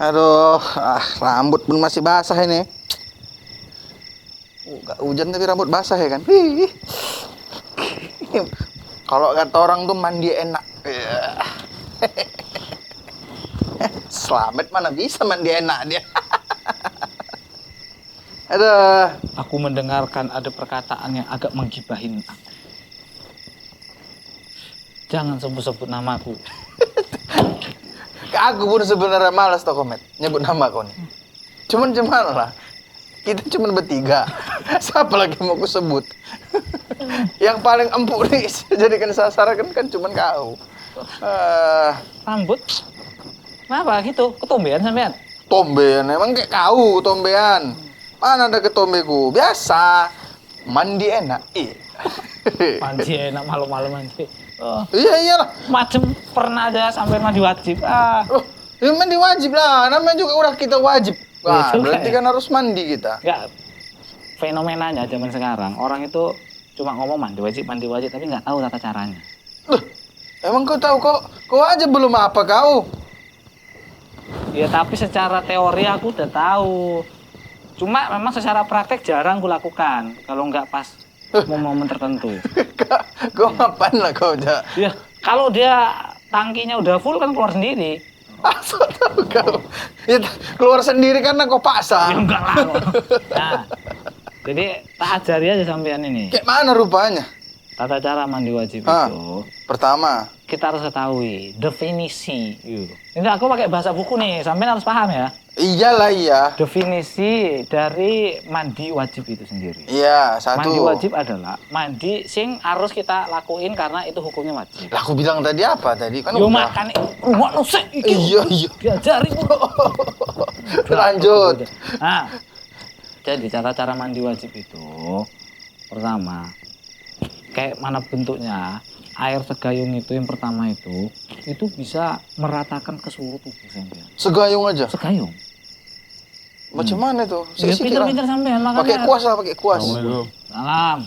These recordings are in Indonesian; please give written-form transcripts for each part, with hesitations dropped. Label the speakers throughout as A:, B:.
A: Aduh, rambut pun masih basah ini. Gak hujan tapi rambut basah ya kan. Hih. Kalau kata orang tuh mandi enak. Selamat mana bisa mandi enak dia. Aduh.
B: Aku mendengarkan ada perkataan yang agak menggibahin aku. Jangan sebut-sebut namaku.
A: Aku pun sebenarnya malas toh komet nyebut nama kau nih. Cuman lah. Kita cuman bertiga. Siapa lagi mau aku sebut? Yang paling empuk nih jadikan sasaran kan cuman kau.
B: Rambut? Kenapa gitu? Ketombean sampean?
A: Tombean, emang kayak kau tombean. Mana ada ketombeku? Biasa. Mandi enak.
B: Mandi enak malam-malam mandi. Oh,
A: Iya iyalah.
B: macem pernah aja sampai mandi wajib.
A: Oh, ya mandi wajib lah. Namanya juga udah kita wajib. Wah,
B: Betul,
A: berarti
B: kayak.
A: kan harus mandi kita.
B: Ya, fenomenanya zaman sekarang orang itu cuma ngomong mandi wajib tapi nggak tahu tata caranya.
A: Loh, emang kau tahu kau aja belum apa kau?
B: Ya tapi secara teori aku udah tahu. Cuma memang secara praktek jarang kulakukan kalau nggak pas momen tertentu.
A: Kau ngapain lah kau aja?
B: Ya kalau dia tangkinya udah full kan keluar sendiri.
A: Asal tahu kau. Ya, keluar sendiri karena kau
B: Ya
A: paksa.
B: enggak lah. Nah, jadi tak ajari aja sampean ini.
A: Kayak mana rupanya?
B: Tata cara mandi wajib
A: Ah.
B: itu
A: Pertama,
B: kita harus ketahui definisi. Ini aku pakai bahasa buku nih, sampean harus paham ya.
A: iyalah iya.
B: Definisi dari mandi wajib itu sendiri.
A: Iya, satu.
B: Mandi wajib adalah mandi sing harus kita lakuin karena itu hukumnya wajib.
A: Lah aku bilang tadi apa tadi? Kan
B: Yo
A: udah.
B: makan rumah nusek iki.
A: Iya, iya.
B: Diajari Bu.
A: Lanjut.
B: Nah, jadi cara-cara mandi wajib itu pertama kayak mana bentuknya, air segayung itu yang pertama itu bisa meratakan ke seluruh tubuh sampean.
A: Segayung aja.
B: Segayung.
A: Macam mana tuh?
B: Ya pinter-pinter sampean makanya.
A: Pakai kuas lah, pakai kuas.
B: Salam.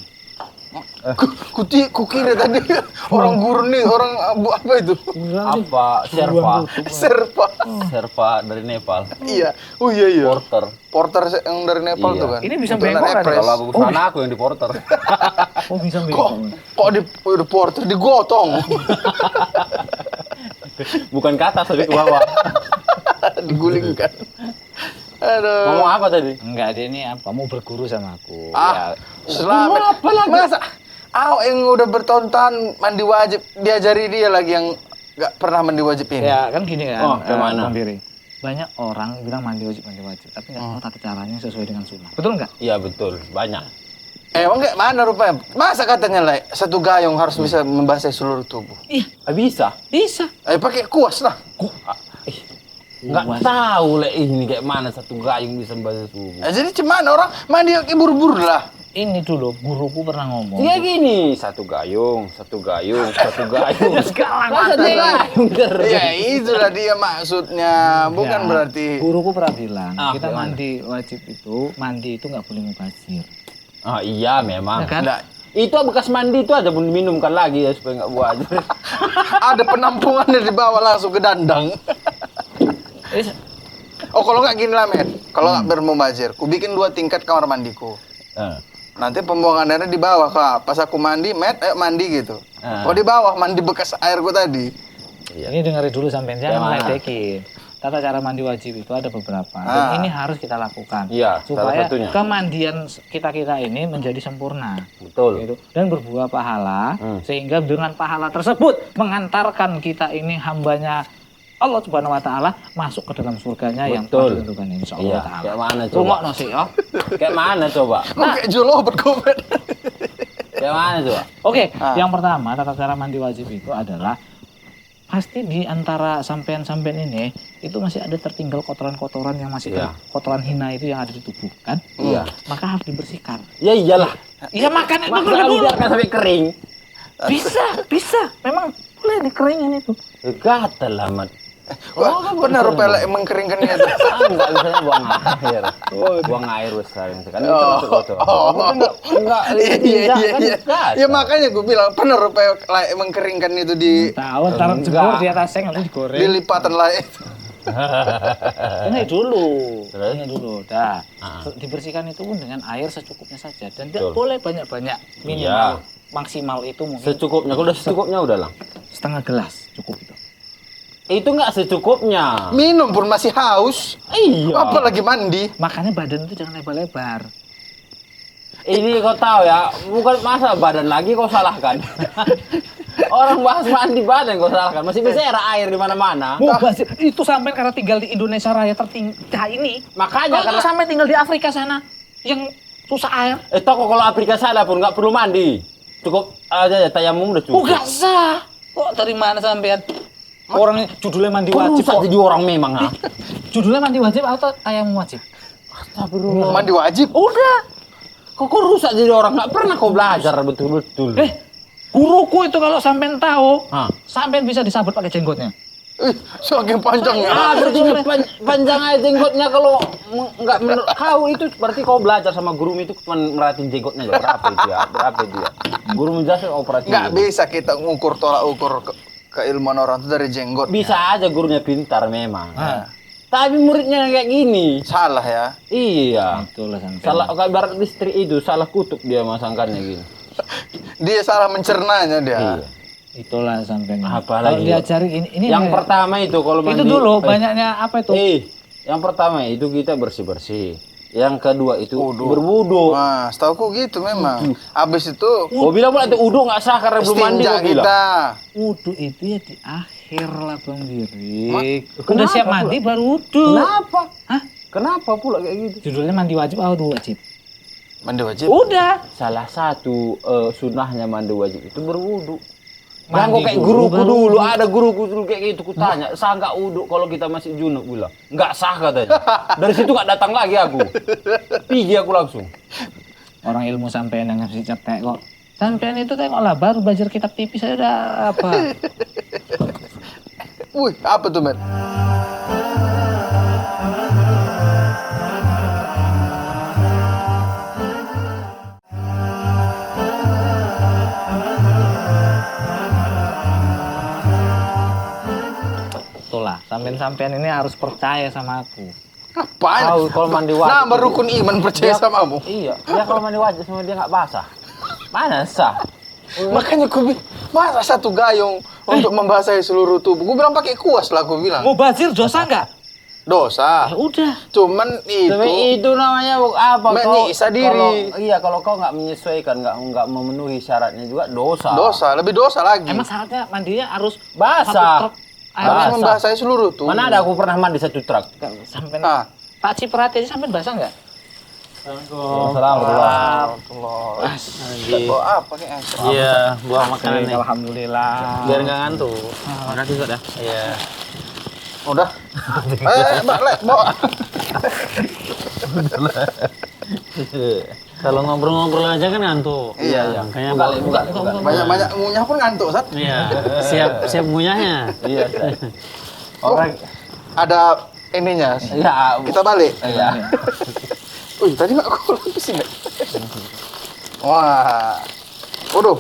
A: Kukira tadi orang guru nih, orang apa itu?
C: Apa?
A: Serpa.
C: Serpa dari Nepal.
A: Iya. Oh iya iya.
C: Porter.
A: Porter yang dari Nepal
C: Iya.
A: tuh kan.
B: Ini bisa
A: Kebetulan
B: bengkok kan?
A: Epres.
C: Kalau aku kesana aku yang di porter.
B: Oh bisa
A: Kok
B: beda.
A: kok di porter digotong.
C: Bukan ke atas tapi ke bawah.
A: Digulingkan. Aduh.
C: Ngomong apa tadi?
B: Enggak, dia ini apa mau berguru sama aku.
A: Ah,
B: Ya,
A: selamat. Masa yang udah bertahun-tahun mandi wajib diajari dia lagi yang nggak pernah mandi wajib ini.
B: ya kan gini kan.
C: Oh, kayak mana?
B: Bang Piring. Banyak orang bilang mandi wajib, tapi nggak tahu tata caranya sesuai dengan sunnah. Betul nggak?
C: Iya betul, banyak.
A: Emang kayak mana rupanya? Masa katanya lah satu gayung harus bisa membasahi seluruh tubuh.
B: Iya,
C: Bisa.
B: bisa.
A: Pakai kuas lah.
C: Nggak tahu le ini kayak mana satu gayung bisa membaca subuh.
A: Jadi cuman orang mandi kayak buru-buru lah.
B: Ini dulu guruku pernah ngomong.
C: Iya gini, satu gayung. Sekarang
B: satu
C: gayung terus.
A: Ya itulah dia maksudnya, bukan
B: Ya,
A: berarti.
B: Guruku pernah bilang, kita
C: gimana?
B: mandi wajib itu, mandi itu nggak boleh mubazir.
C: Ah iya memang.
B: Ya kan?
A: Nggak,
C: Itu bekas mandi itu ada diminumkan lagi ya supaya nggak buat.
A: ada penampungannya di bawah langsung ke dandang. Oh kalau nggak gini lah men, kalau nggak bermubazir, ku bikin 2 tingkat kamar mandiku. Nanti pembuangan airnya di bawah, Kak. Pas aku mandi, ayo mandi gitu. Kalau di bawah mandi bekas airku tadi.
C: Iya.
B: Ini dengerin dulu sampean, jangan
C: Yang mana?
B: meledekin. Tata cara mandi wajib itu ada beberapa,
A: Ah.
B: dan ini harus kita lakukan
C: Iya, salah
B: supaya
C: satunya.
B: kemandian kita ini menjadi sempurna.
C: Betul.
B: Gitu. Dan berbuah pahala, sehingga dengan pahala tersebut mengantarkan kita ini hambanya Allah Subhanahu Wa Taala masuk ke dalam surganya yang telah
C: Betul.
B: ditentukan Insya
C: Iya,
B: Allah Taala.
C: kayak mana coba?
B: Rungokno sih, oh.
C: Kayak mana coba?
A: Kayak jual obat covid.
C: Kayak mana coba?
B: Oke,
A: Ah.
B: yang pertama tata cara mandi wajib itu adalah pasti di antara sampean-sampean ini itu masih ada tertinggal kotoran-kotoran yang masih
C: Iya.
B: kotoran hina itu yang ada di tubuh kan?
C: Iya.
B: Maka harus dibersihkan.
C: Ya iyalah.
B: Iya makan itu
C: Masa
B: dulu.
C: biarkan sampai kering?
B: Bisa. Memang boleh dikeringin itu.
C: Gatal amat.
A: Wah, benar rupanya mengkeringkannya itu.
C: Enggak bisanya buang air. Buang air besar yang sekarang itu kotor. Enggak.
A: Iya. Ya makanya gue bilang benar rupanya layak mengkeringkan itu di
B: Tahu, ntar jebur di atas seng nanti digoreng.
A: lipatan layak.
B: Ini dulu.
C: Terus?
B: Ini dulu. Dah.
C: Ah.
B: Dibersihkan itu pun dengan air secukupnya saja dan tidak
C: Betul.
B: boleh banyak-banyak.
C: Iya.
B: Minimal maksimal itu mungkin
C: Secukupnya, kalau udah secukupnya udah lah.
B: setengah gelas cukup itu.
C: Itu nggak secukupnya.
A: Minum pun masih haus.
C: Iya.
A: Apalagi mandi.
B: Makanya badan itu jangan lebar-lebar.
C: Ini kau tahu ya, bukan masa badan lagi kau salahkan. Orang bahas mandi badan kau salahkan. Masih bisa era air di mana-mana.
B: Mubazir itu sampai karena tinggal di Indonesia Raya tertinggal ini.
C: Makanya
B: Kalau
C: karena
B: sampai tinggal di Afrika sana yang susah air.
C: toko kalau Afrika sana pun nggak perlu mandi. Cukup aja ya tayamum udah cukup.
B: Enggak sah. Kok dari mana sampean? Orang judulnya mandi
C: Kok
B: wajib
C: rusak
B: kok.
C: jadi orang memang ah.
B: Judulnya mandi wajib atau tayamum wajib?
C: Astagfirullah.
A: Mandi wajib.
B: Udah.
C: Kok rusak jadi orang, nggak pernah kau belajar betul-betul.
B: Guruku itu kalau sampean tahu,
C: Hah.
B: sampean bisa disabet pakai jenggotnya.
A: Saking panjangnya.
C: Berarti panjang aja jenggotnya kalau nggak menurut kau itu berarti kau belajar sama guru itu cuma merhatiin jenggotnya aja. Berapa itu ya? Berapa itu ya? Guru menjelaskan operasi.
A: Nggak bisa kita ngukur tolak ukur keilmuan orang itu dari jenggot.
C: Bisa aja gurunya pintar memang.
B: Ah.
C: Tapi muridnya kayak gini.
A: Salah ya.
C: Iya.
B: Itulah sampean.
C: Salah kayak barat listrik itu salah kutub dia masangkannya gini.
A: Dia salah mencernanya dia.
C: Iya.
B: Itulah sampean.
C: Apa
B: Kalau
C: lagi?
B: diajari ini
C: Yang pertama itu kalau mandi.
B: itu dulu banyaknya apa itu?
C: Yang pertama itu kita bersih-bersih. Yang kedua itu
A: Wudu.
C: berwudu.
A: Nah, setauku gitu memang. Habis itu
C: Oh bilang pula itu wudu nggak sah karena belum mandi.
A: istinja
C: kau bilang.
A: kita.
B: Wudu itu ya di akhir lah Bang Dirik. Udah
C: Kenapa
B: siap
C: pula?
B: mandi baru wudu.
C: Kenapa?
B: Hah?
C: Kenapa pula kayak gitu?
B: Judulnya mandi wajib atau wudu wajib?
A: Mandi wajib.
B: Udah.
C: Salah satu sunnahnya mandi wajib itu berwudu.
B: Mandi
C: Jangan kok kayak
B: dulu,
C: guruku
B: baru
C: dulu,
B: wudu.
C: ada guruku dulu kayak gitu, kutanya, sah nggak wudu kalau kita masih junub bilang. Nggak sah katanya. Dari situ nggak datang lagi aku. Pergi aku langsung.
B: Orang ilmu sampean yang ngasih cetek kok. Sampean itu tengoklah baru belajar kitab tipis saya udah apa.
A: Wih, apa tuh, Men?
B: Itulah, sampean-sampean ini harus percaya sama aku.
A: Apaan?
C: Tahu kalau mandi wajib.
A: Nambah rukun iman percaya samamu.
C: Iya, dia kalau mandi wajib sama dia nggak basah. Mana sah?
A: Makanya aku bilang, masa satu gayung untuk membasahi seluruh tubuh? Gue bilang pakai kuas lah, aku bilang.
B: Mubazir dosa nggak?
A: Dosa.
B: Ya udah.
A: Cuman
C: Tapi
A: itu
C: itu namanya apa?
A: menyiksa diri.
C: Kalau kau nggak menyesuaikan, nggak memenuhi syaratnya juga dosa.
A: dosa, lebih dosa lagi.
B: Emang syaratnya mandinya harus
C: Basah.
B: satu truk air.
A: Harus
C: basah.
A: membasahi seluruh tubuh.
C: Mana ada aku pernah mandi satu truk?
B: Sampean
A: Ah.
B: Pak Ciprati aja sampean basah nggak?
C: Assalamualaikum.
A: Bawa apa nih?
D: Iya, buah makanan nih.
B: Alhamdulillah.
D: Biar nggak ngantuk.
B: Makasih Ustaz ya.
D: Iya.
A: Udah. Mbak, Le, bawa.
D: Kalau ngobrol-ngobrol aja kan ngantuk.
A: Iya.
D: Makanya
C: Buka.
A: Banyak-banyak ngunyah pun ngantuk, Sat.
D: Iya. Siap ngunyahnya.
C: Iya.
A: Orang ada ininya.
C: Iya.
A: Kita balik.
C: Iya.
A: Wih, tadi nggak aku lapisin ya? Wah. Waduh,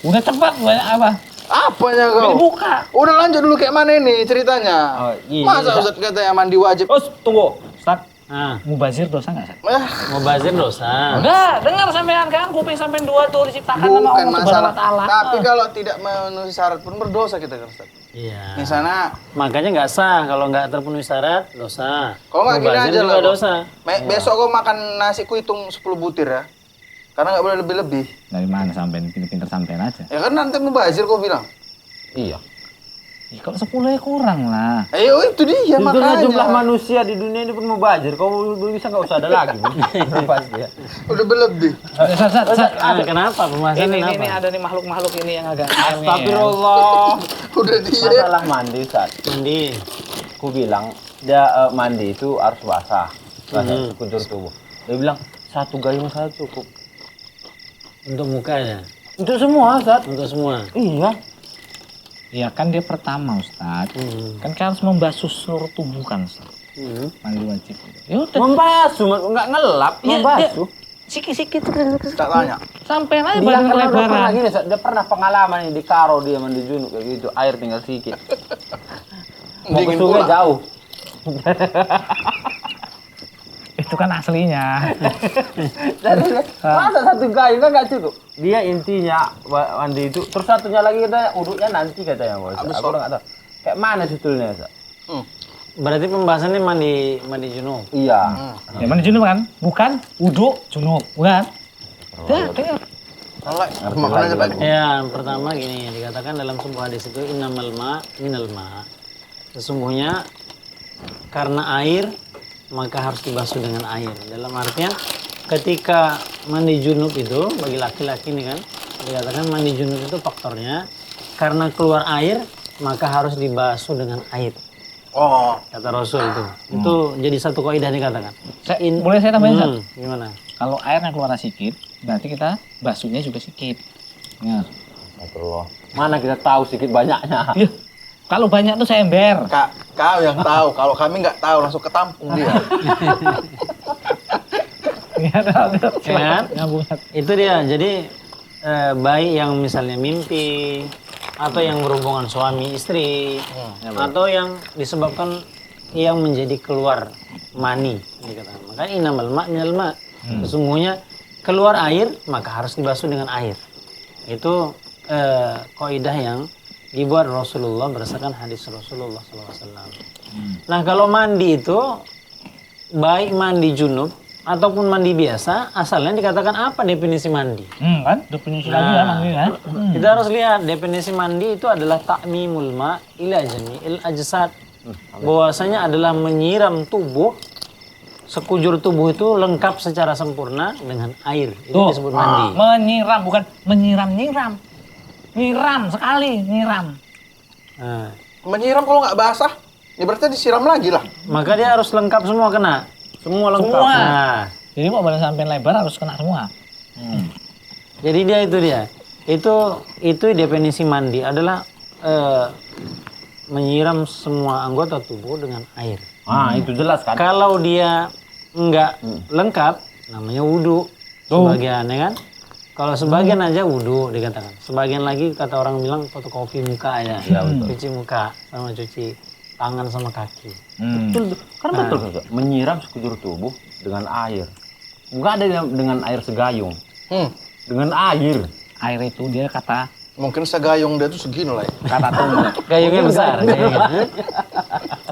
B: Udah cepat banyak apa?
A: apanya
B: Ini
A: kau?
B: buka.
A: Udah lanjut dulu kayak mana ini ceritanya?
C: Oh, iya.
A: Masa Ustaz katanya mandi wajib?
B: Oh, tunggu. Ustaz,
D: Nah,
B: mubazir dosa nggak, Ustaz?
D: mau bazir dosa.
B: Enggak, dengar sampean kan kuping sampean dua tuh diciptakan sama
A: Bukan
B: Allah Subhanahu
A: masalah.
B: wa taala.
A: Tapi kalau tidak memenuhi syarat pun berdosa kita kan, Ustaz.
D: Iya.
A: Di sana,
D: Makanya nggak sah kalau nggak terpenuhi syarat dosa.
A: kalau nggak gini
D: Mubazir
A: aja
D: juga
A: lah. Bang.
D: dosa.
A: Besok kau makan nasi ku hitung 10 butir ya. Karena nggak boleh lebih-lebih.
B: Dari mana sampean pinter-pinter sampean aja?
A: Ya kan nanti mubazir kau bilang.
C: Iya.
B: Ya, kalau 10 ya kurang lah.
A: Ayo itu dia
C: Sebetulnya
A: makanya.
C: jumlah manusia di dunia ini pun mubazir. Kau bisa nggak usah ada lagi. Pasti ya.
A: Udah berlebih.
D: Kenapa pembahasan
B: Ini
D: kenapa?
B: ada nih makhluk-makhluk ini yang agak aneh.
C: Astagfirullah.
A: Udah dia.
C: Masalah mandi saat.
D: Mandi.
C: Aku bilang dia mandi itu harus basah. Basah sekujur tubuh. Dia bilang satu gayung saja cukup.
D: Untuk mukanya.
C: Untuk semua saat.
D: Untuk semua.
C: Iya.
B: Ya kan dia pertama Ustaz. Kan kita harus membasuh seluruh tubuh kan Ustaz. Mandi wajib. Ya udah.
C: Membasuh, nggak ngelap,
B: Iya,
C: membasuh.
B: Sikit-sikit
A: Tak tanya.
B: sampean aja
C: Dia
B: badan
C: kan udah pernah
B: kelebaran.
C: gini, Sat. Dia pernah pengalaman nih di Karo dia mandi junub kayak gitu, air tinggal sedikit. Mau ke
A: Dingin
C: sungai
A: pula.
C: jauh.
B: Itu kan aslinya.
C: Masa satu kayu kan nggak cukup? Dia intinya mandi itu, terus satunya lagi katanya uduknya nanti katanya bos. Aku udah nggak tahu. Kayak mana sebetulnya?
D: Berarti pembahasannya mandi junub.
C: Iya.
B: Ya mandi junub kan? Bukan wudhu junub, bukan? Ya.
A: Makanya Pak.
D: Ya, pertama gini, dikatakan dalam sebuah hadis itu innamal ma minal ma. Sesungguhnya karena air maka harus dibasuh dengan air. Dalam artian ketika mandi junub itu bagi laki-laki nih kan, dikatakan mandi junub itu faktornya karena keluar air maka harus dibasuh dengan air.
A: Oh,
D: Kata Rasul itu. Itu jadi satu kaidah dikatakan.
B: Boleh saya tambahin, Sat?
D: Gimana?
B: Kalau airnya keluar sedikit, berarti kita basuhnya juga sedikit. Ya.
C: Mana kita tahu sedikit banyaknya.
B: Iya. Kalau banyak tuh saya ember.
A: kau yang tahu. Kalau kami nggak tahu, langsung ketampung dia.
D: Kan? Itu dia. Jadi baik yang misalnya mimpi atau yang berhubungan suami istri atau yang disebabkan yang menjadi keluar mani dikatakan. Makanya innamal ma minal ma. Sesungguhnya keluar air maka harus dibasuh dengan air. Itu kaidah yang dibuat Rasulullah berdasarkan hadis Rasulullah SAW. Nah kalau mandi itu baik mandi junub ataupun mandi biasa, asalnya dikatakan apa definisi mandi?
B: Kan? Definisi lagi ya mandi kan?
D: Kita harus lihat definisi mandi itu adalah ta'mimul ma ila jami'il ajsad. Bahwasanya adalah menyiram tubuh, sekujur tubuh itu lengkap secara sempurna dengan air. Itu disebut mandi.
B: Menyiram, bukan menyiram-nyiram. Nyiram sekali, nyiram.
D: Nah,
A: Menyiram kalau nggak basah, ya berarti disiram lagi lah.
D: maka dia harus lengkap semua kena. Semua lengkap.
B: Semua.
D: Nah,
B: Jadi mau badan sampai lebar harus kena semua.
D: jadi dia. Itu definisi mandi adalah menyiram semua anggota tubuh dengan air.
C: Ah, itu jelas kan?
D: Kalau dia enggak lengkap, namanya wudhu. Sebagian, ya kan? Kalau sebagian aja wudhu dikatakan. Sebagian lagi kata orang bilang fotokopi muka aja.
C: Iya, betul.
D: Cuci muka sama cuci tangan sama kaki.
C: Betul. Karena betul Kak. Menyiram sekujur tubuh dengan air. Enggak ada yang dengan air segayung. Dengan air.
B: Air itu dia kata
A: Mungkin segayung dia tuh segini lah ya.
B: kata tunggu.
D: Gayungnya besar. gayungnya.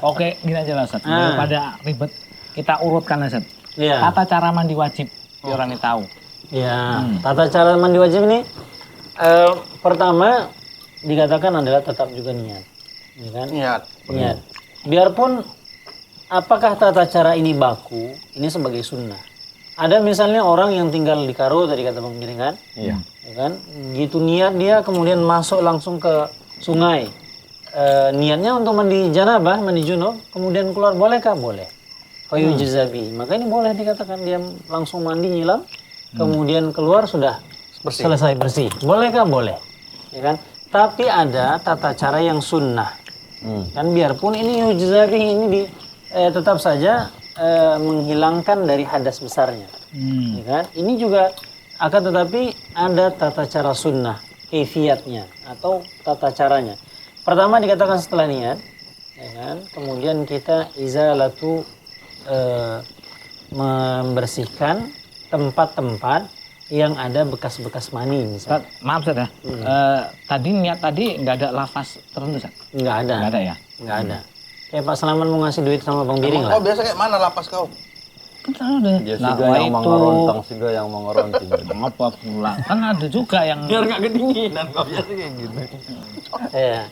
B: Oke, gini aja lah, Sat. Daripada ribet, kita urutkan aja, Sat.
D: Iya.
B: Tata cara mandi wajib, biar orang ini tahu.
D: Ya, tata cara mandi wajib ini pertama dikatakan adalah tetap juga niat. Ya kan?
A: Niat.
D: Niat. Biarpun apakah tata cara ini baku, ini sebagai sunnah. Ada misalnya orang yang tinggal di Karo tadi kata Bang Giring kan?
C: Iya.
D: Ya kan? Gitu niat dia kemudian masuk langsung ke sungai. Niatnya untuk mandi janabah, mandi junub, kemudian keluar bolehkah? Boleh. Fayu jazabi. Maka ini boleh dikatakan dia langsung mandi nyilam, kemudian keluar sudah selesai bersih. Bolehkah? Boleh. Ya kan? Tapi ada tata cara yang sunnah. Kan biarpun ini yujzabi ini tetap saja menghilangkan dari hadas besarnya. Ya kan? Ini juga akan tetapi ada tata cara sunnah, kaifiatnya atau tata caranya. Pertama dikatakan setelah niat, ya kan? Kemudian kita izalatu membersihkan tempat-tempat yang ada bekas-bekas mani misalnya.
B: Sat, maaf, Sat ya. Tadi niat tadi nggak ada lafaz tertentu, Sat?
D: Nggak ada.
B: Nggak ada ya?
D: Nggak ada. Kayak Pak Selamat mau ngasih duit sama Bang Biring
A: Kau
D: lah.
A: biasa kayak mana lapas kau?
B: Kan selalu ada.
C: Ya
B: Nah,
C: siga yang mengerontang, siga yang mengeronting.
B: Apa pula? Kan ada juga yang
C: Nggak kedinginan kau biasa kayak gitu.
D: Ya.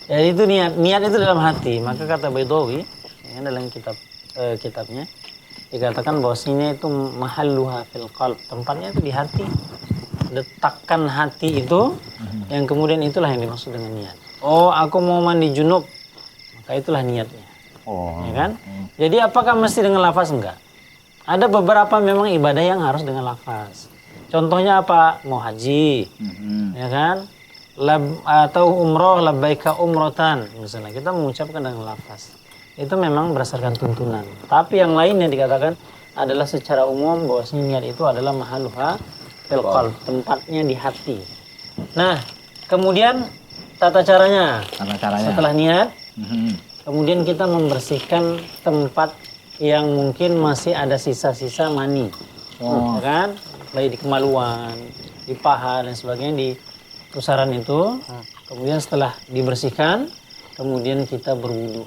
D: Jadi itu niat itu dalam hati. Maka kata Baidawi ya, dalam kitabnya dikatakan bahwasanya itu mahalluha fil qalb, tempatnya itu di hati. Letakkan hati itu yang kemudian itulah yang dimaksud dengan niat. Oh, aku mau mandi junub. Maka itulah niatnya.
C: Oh.
D: Ya kan? Jadi apakah mesti dengan lafaz? Enggak. Ada beberapa memang ibadah yang harus dengan lafaz. Contohnya apa? Mau haji. Ya kan? Atau umroh labbaika umrotan. Misalnya kita mengucapkan dengan lafaz. Itu memang berdasarkan tuntunan. Tapi yang lainnya dikatakan adalah secara umum bahwasanya niat itu adalah mahalluha fil qalb, tempatnya di hati. Nah, kemudian tata caranya.
B: Tata caranya.
D: Setelah niat, kemudian kita membersihkan tempat yang mungkin masih ada sisa-sisa mani, ya kan? Baik di kemaluan, di paha dan sebagainya, di pusaran itu. Kemudian setelah dibersihkan, kemudian kita berwudu.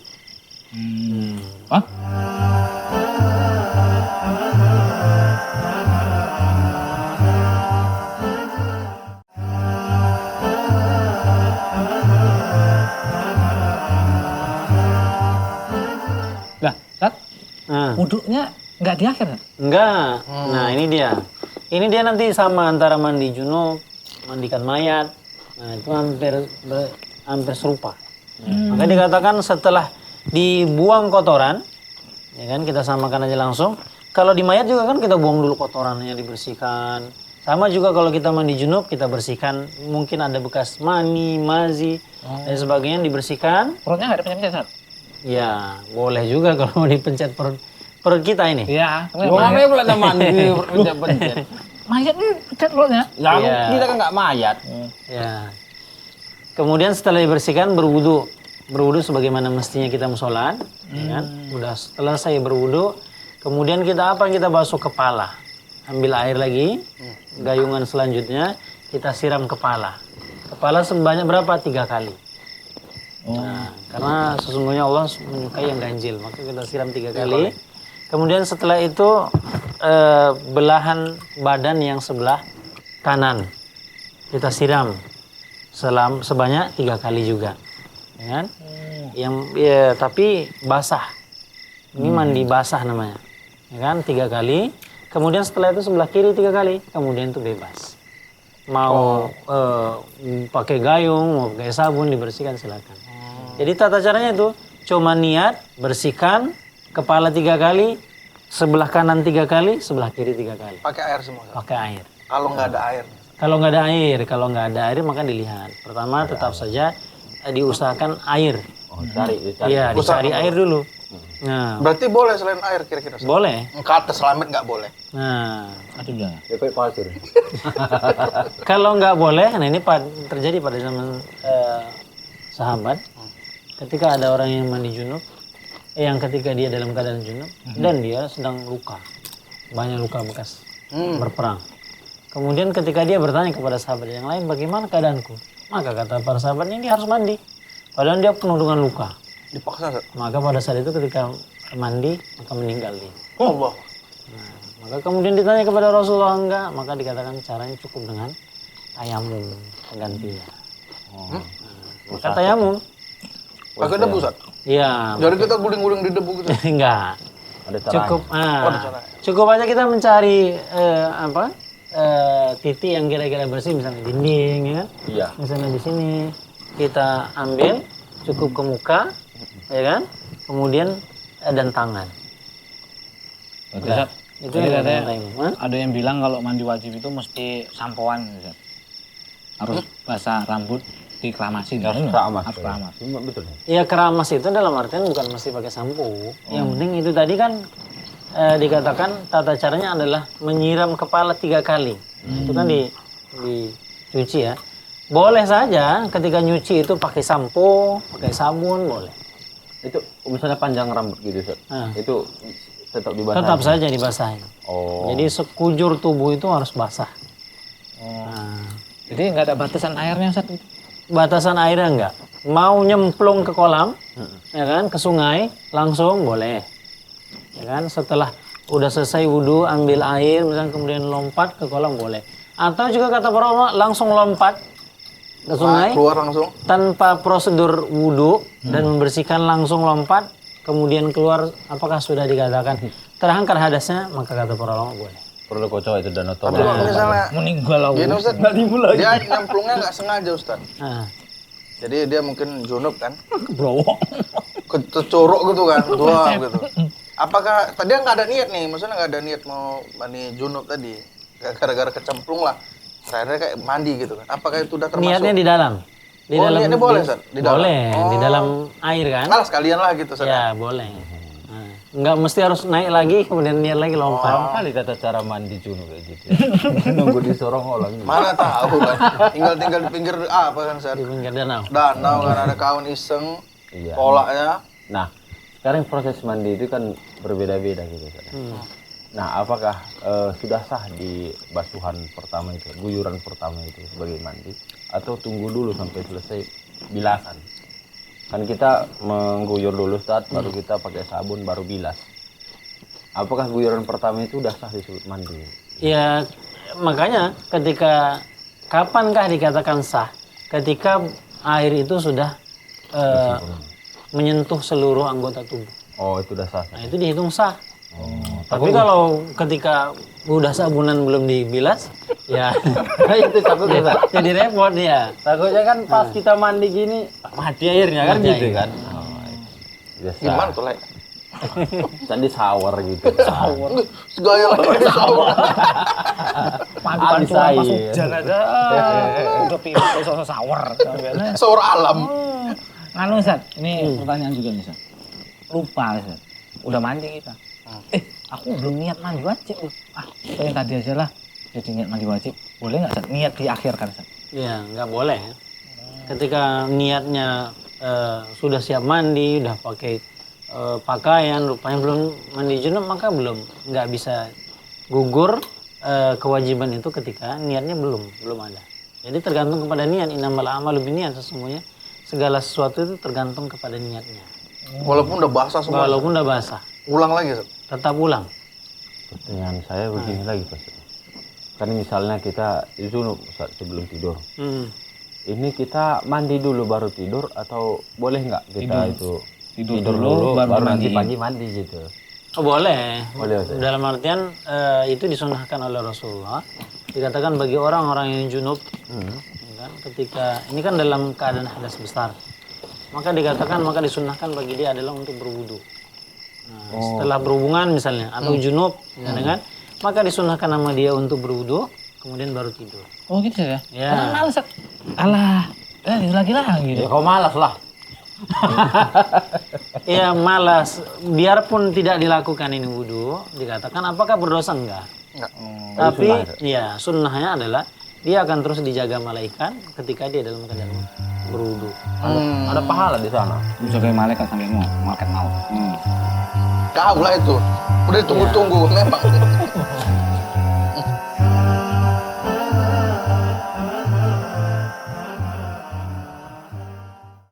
B: Hah? Lah, Sat,
D: Nah,
B: wuduknya nggak di akhir, Sat?
D: enggak. Nah, ini dia. Ini dia nanti sama antara mandi junub, mandikan mayat. Nah, itu hampir serupa. Maka dikatakan setelah dibuang kotoran, ya kan, kita samakan aja langsung. Kalau di mayat juga kan kita buang dulu kotorannya, dibersihkan. Sama juga kalau kita mandi junub, kita bersihkan. Mungkin ada bekas mani, mazi, dan sebagainya dibersihkan.
B: Perutnya nggak ada penyakit, Sat?
D: Ya, boleh juga kalau mau dipencet perut kita ini.
B: Iya.
C: Ngapain pula ada mandi pencet-pencet?
B: Mayat ini pecat perutnya.
C: Ya,
D: Iya.
C: kita kan nggak mayat.
D: Ya. Kemudian setelah dibersihkan berwudu. Berwudu sebagaimana mestinya kita sholat, ya kan? Udah selesai berwudu, kemudian kita apa? Kita basuh kepala. Ambil air lagi, gayungan selanjutnya kita siram kepala. Kepala sebanyak berapa? 3 kali. Nah, karena sesungguhnya Allah menyukai yang ganjil, maka kita siram 3 kali. Kemudian setelah itu belahan badan yang sebelah kanan kita siram sebanyak 3 kali juga, ya kan? Tapi basah. Ini mandi basah namanya, ya kan? 3 kali. Kemudian setelah itu sebelah kiri 3 kali. Kemudian itu bebas. Mau pakai gayung, mau pakai sabun, dibersihkan silakan. Jadi tata caranya itu cuma niat bersihkan kepala 3 kali, sebelah kanan 3 kali, sebelah kiri 3 kali.
A: Pakai air semua. Sat.
D: Pakai air.
A: Kalau nggak ada air.
D: Kalau nggak ada air maka dilihat. Pertama tetap saja diusahakan air.
C: Oh, cari.
D: Iya, dicari air dulu. Nah,
A: Berarti boleh selain air kira-kira. Sat?
D: boleh.
A: Kata selamat nggak boleh.
D: Nah,
B: Aduh, jangan.
C: Ya kayak pasir.
D: kalau nggak boleh, nah ini terjadi pada zaman sahabat. Ketika ada orang yang mandi junub, yang ketika dia dalam keadaan junub dan dia sedang luka, banyak luka bekas berperang. Kemudian ketika dia bertanya kepada sahabat yang lain, bagaimana keadaanku? Maka kata para sahabat ini dia harus mandi. Padahal dia penuh dengan luka.
A: Dipaksa. Sat.
D: Maka pada saat itu ketika mandi, maka meninggal dia.
A: Allah.
D: Nah, maka kemudian ditanya kepada Rasulullah enggak, maka dikatakan caranya cukup dengan tayamum penggantinya. Maka tayamum.
A: Pakai debu, Sat.
D: Iya,
A: Jadi kita guling-guling di debu gitu.
D: enggak.
C: Ada caranya.
D: Cukup
A: ada caranya.
D: cukup aja kita mencari titik yang kira-kira bersih, misalnya dinding, ya kan?
C: Iya.
D: Misalnya di sini kita ambil cukup ke muka, ya kan? Kemudian dan tangan.
B: Berarti, Sat,
D: Itu
B: jadi
D: yang
B: katanya
D: tayamum. Hah?
B: ada yang bilang kalau mandi wajib itu mesti sampoan, Sat. Harus basah rambut, dikeramas.
C: Harus keramas.
B: Harus keramas.
C: Betul.
D: Ya keramas itu dalam artian bukan mesti pakai sampo. Yang penting itu tadi kan dikatakan tata caranya adalah menyiram kepala 3 kali. Itu kan dicuci ya. Boleh saja ketika nyuci itu pakai sampo, pakai sabun boleh.
C: Itu misalnya panjang rambut gitu, Sat.
D: Nah.
C: Itu tetap dibasahi.
D: Tetap saja dibasahin.
C: Oh.
D: Jadi sekujur tubuh itu harus basah.
B: Oh.
D: Nah,
B: Jadi nggak ada batasan airnya, Sat.
D: batasan airnya enggak. Mau nyemplung ke kolam, ya kan, ke sungai, langsung boleh. Ya kan, setelah udah selesai wudhu, ambil air, misalnya kemudian lompat ke kolam boleh. Atau juga kata para ulama langsung lompat ke sungai
A: Keluar langsung.
D: tanpa prosedur wudhu dan membersihkan, langsung lompat, kemudian keluar, apakah sudah dikatakan terangkat hadasnya, maka kata para ulama boleh.
C: Perlu kocok itu Danau Toba.
A: Tapi kalau misalnya
B: Meninggal aku.
A: gini Ustaz, dia nyemplungnya nggak sengaja Ustaz.
D: Nah,
A: Jadi dia mungkin junub kan,
B: Browok.
A: kecuruk gitu kan, doang gitu. Apakah tadi nggak ada niat nih, maksudnya nggak ada niat mau mandi junub tadi, gara-gara kecemplung lah, akhirnya kayak mandi gitu kan. Apakah itu udah termasuk?
D: niatnya di dalam.
A: Oh, niatnya boleh, Ustaz? Di dalam?
D: Boleh, di
A: Oh.
D: dalam air kan?
A: Nah, sekalian lah gitu Ustaz.
D: Ya, boleh. Nah, nggak mesti harus naik lagi, kemudian niat lagi lompat.
C: Kali tata cara mandi junub kayak gitu. Nunggu disorong orang.
A: Mana tahu kan, tinggal di pinggir apa kan Ustaz?
D: Di pinggir danau.
A: Danau kan ada kawan iseng,
C: Iya.
A: polanya
C: Nah, sekarang proses mandi itu kan berbeda-beda gitu Ustaz. Nah, apakah sudah sah di basuhan pertama itu, guyuran pertama itu sebagai mandi, atau tunggu dulu sampai selesai bilasan? Kan kita mengguyur dulu Ustaz, baru kita pakai sabun, baru bilas. Apakah guyuran pertama itu udah sah disebut mandi?
D: Ya, makanya kapankah dikatakan sah? Ketika air itu sudah menyentuh seluruh anggota tubuh.
C: Oh, itu udah sah.
D: Nah, itu dihitung sah. Tapi kalau ketika udah sabunan belum dibilas, ya
C: Itu takut Ustaz.
D: jadi repot ya.
C: Takutnya kan pas kita mandi gini mati airnya kan
D: Mati
C: gitu
D: air.
C: kan. Udah sah.
A: Gimana tuh, Lek?
C: Tadi shower gitu.
A: Segaya lagi shower.
B: Pagi-pagi
C: Habis
B: cuma pas
C: air.
B: hujan aja. Udah pilih sosok shower.
A: Shower alam.
B: Anu Ustaz, ini pertanyaan juga nih Ustaz. Lupa Ustaz. Udah mandi kita. Aku belum niat mandi wajib. Yang tadi aja lah. Jadi niat mandi wajib. Boleh nggak Ustaz? Niat di akhir kan Ustaz?
D: Ya, nggak boleh. Ketika niatnya sudah siap mandi, udah pakai pakaian, rupanya belum mandi junub, maka nggak bisa gugur kewajiban itu ketika niatnya belum ada. Jadi tergantung kepada niat. Innamal a'malu binniyat, sesungguhnya segala sesuatu itu tergantung kepada niatnya.
A: Walaupun udah basah semua.
D: Walaupun udah basah,
A: Ulang lagi, Sob.
D: tetap ulang.
C: Pertanyaan saya begini lagi Pak. Kan misalnya kita junub Ustaz, sebelum tidur. Ini kita mandi dulu baru tidur atau boleh nggak kita itu
B: Tidur dulu, baru
C: nanti
B: mandiin.
C: pagi mandi gitu?
D: Oh, boleh.
C: Boleh, Ustaz.
D: Dalam artian itu disunahkan oleh Rasulullah. Dikatakan bagi orang-orang yang junub, ya kan, ketika ini kan dalam keadaan hadas besar, maka disunahkan bagi dia adalah untuk berwudu. Nah, setelah berhubungan misalnya atau junub, ya kan, maka disunahkan sama dia untuk berwudu, kemudian baru tidur.
B: Oh gitu ya?
D: Ya.
B: Karena males Ustaz. Alah, lagi-lagi.
C: Ya kau malas lah.
D: Ya malas, biarpun tidak dilakukan ini wudu, dikatakan apakah berdosa enggak?
A: Enggak.
D: Tapi ya sunnahnya adalah dia akan terus dijaga malaikat ketika dia dalam keadaan berwudu.
C: Ada pahala di sana.
B: Bisa kayak malaikat sampai mau malaikat mau.
A: Kau lah itu. Udah tunggu-tunggu memang.